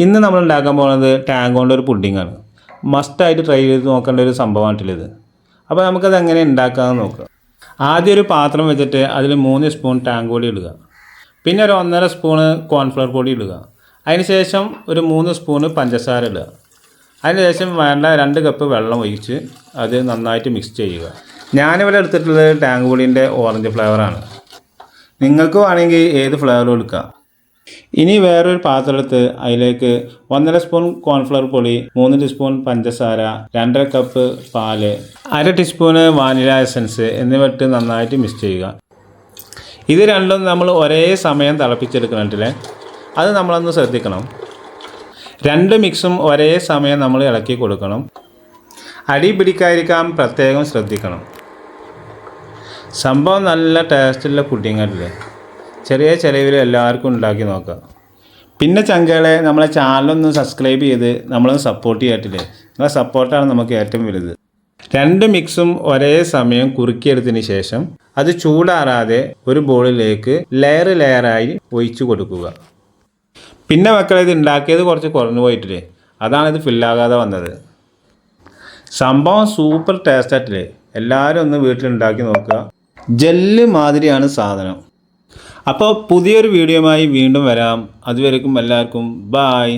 ഇന്ന് നമ്മൾ ഉണ്ടാക്കാൻ പോകുന്നത് ടാങ്ക് കൊണ്ട് ഒരു പുഡിങ്ങാണ്. മസ്റ്റായിട്ട് ട്രൈ ചെയ്ത് നോക്കേണ്ട ഒരു സംഭവമായിട്ടില്ലത്. അപ്പോൾ നമുക്കത് എങ്ങനെ ഉണ്ടാക്കാമെന്ന് നോക്കാം. ആദ്യം ഒരു പാത്രം വെച്ചിട്ട് അതിൽ 3 സ്പൂൺ ടാങ്ക് പൊടി ഇടുക. പിന്നെ ഒരു 1.5 സ്പൂണ് കോൺഫ്ലവർ പൊടി ഇടുക. അതിന് ശേഷം ഒരു 3 സ്പൂണ് പഞ്ചസാര ഇടുക. അതിന് ശേഷം വേണ്ട 2 കപ്പ് വെള്ളം ഒഴിച്ച് അത് നന്നായിട്ട് മിക്സ് ചെയ്യുക. ഞാനിവിടെ എടുത്തിട്ടുള്ളത് ടാങ്ക് പൊടിൻ്റെ ഓറഞ്ച് ഫ്ലേവറാണ്. നിങ്ങൾക്ക് വേണമെങ്കിൽ ഏത് ഫ്ലേവറും എടുക്കാം. ഇനി വേറൊരു പാത്രം എടുത്ത് അതിലേക്ക് 1.5 സ്പൂൺ കോൺഫ്ലവർ പൊടി, 3 ടീസ്പൂൺ പഞ്ചസാര, 2.5 കപ്പ് പാല്, 1/2 ടീസ്പൂണ് വാനില എസൻസ് എന്നിവ ഇട്ട് നന്നായിട്ട് മിക്സ് ചെയ്യുക. ഇത് രണ്ടും നമ്മൾ ഒരേ സമയം തിളപ്പിച്ചെടുക്കണട്ടില്ലേ, അത് നമ്മളൊന്ന് ശ്രദ്ധിക്കണം. 2 മിക്സും ഒരേ സമയം നമ്മൾ ഇളക്കി കൊടുക്കണം. അടി പിടിക്കാതിരിക്കാൻ പ്രത്യേകം ശ്രദ്ധിക്കണം. സംഭവം നല്ല ടേസ്റ്റുള്ള പുഡിങ്ങല്ലേ. ചെറിയ ചിലവിൽ എല്ലാവർക്കും ഉണ്ടാക്കി നോക്കാം. പിന്നെ ചങ്കളെ, നമ്മളെ ചാനലൊന്ന് സബ്സ്ക്രൈബ് ചെയ്ത് നമ്മളൊന്ന് സപ്പോർട്ട് ചെയ്തിട്ടില്ലേ. നിങ്ങളെ സപ്പോർട്ടാണ് നമുക്ക് ഏറ്റവും വലുത്. 2 മിക്സും ഒരേ സമയം കുറുക്കിയെടുത്തതിന് ശേഷം അത് ചൂടാറാതെ ഒരു ബോളിലേക്ക് ലെയറായി ഒഴിച്ചു കൊടുക്കുക. പിന്നെ മക്കളെ, ഇത് ഉണ്ടാക്കിയത് കുറച്ച് കുറഞ്ഞു പോയിട്ടില്ലേ, അതാണിത് ഫില്ലാകാതെ വന്നത്. സംഭവം സൂപ്പർ ടേസ്റ്റായിട്ടില്ലേ. എല്ലാവരും ഒന്ന് വീട്ടിലുണ്ടാക്കി നോക്കുക. ജെല്ല് മാതിരിയാണ് സാധനം. അപ്പോൾ പുതിയൊരു വീഡിയോയുമായി വീണ്ടും വരാം. അതുവരേക്കും എല്ലാവർക്കും ബായ്.